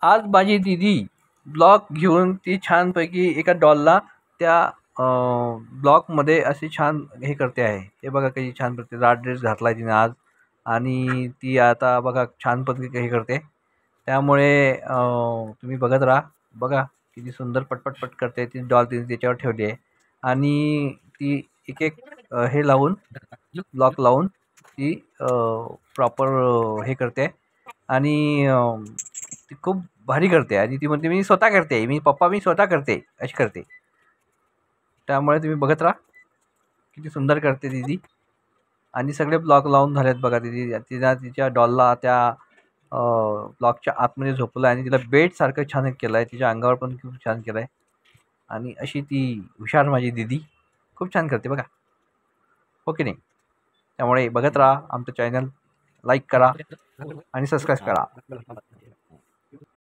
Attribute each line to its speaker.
Speaker 1: आज माझी दीदी ब्लॉक घेऊन ती छानपैकी एका डॉलला त्या ब्लॉकमध्ये अशी छान हे करते आहे. हे बघा कशी छान करते. लाल ड्रेस घातला आहे तिने आज आणि ती आता बघा छान पद्धतीने हे करते. त्यामुळे तुम्ही बघत राहा. बघा किती सुंदर पटपट करते. ती डॉल तिने त्याच्यावर ठेवली आहे आणि ती एक एक हे लावून ब्लॉक लावून ती प्रॉपर हे करते आणि ती खूप भारी करते आणि ती म्हणते मी स्वतः करते, मी स्वतः करते, अशी करते. त्यामुळे तुम्ही बघत राहा. किती सुंदर करते दीदी आणि सगळे ब्लॉक लावून झालेत बघा. दीदी तिला तिच्या डॉलला त्या ब्लॉकच्या आतमध्ये झोपवलं आहे आणि तिला बेडसारखं छान केलं आहे. तिच्या अंगावर पण खूप छान केलं आहे आणि अशी ती हुशार माझी दीदी खूप छान करते बघा. हो की नाही? त्यामुळे बघत राहा आमचं चॅनल, लाईक करा आणि सबस्क्राईब करा.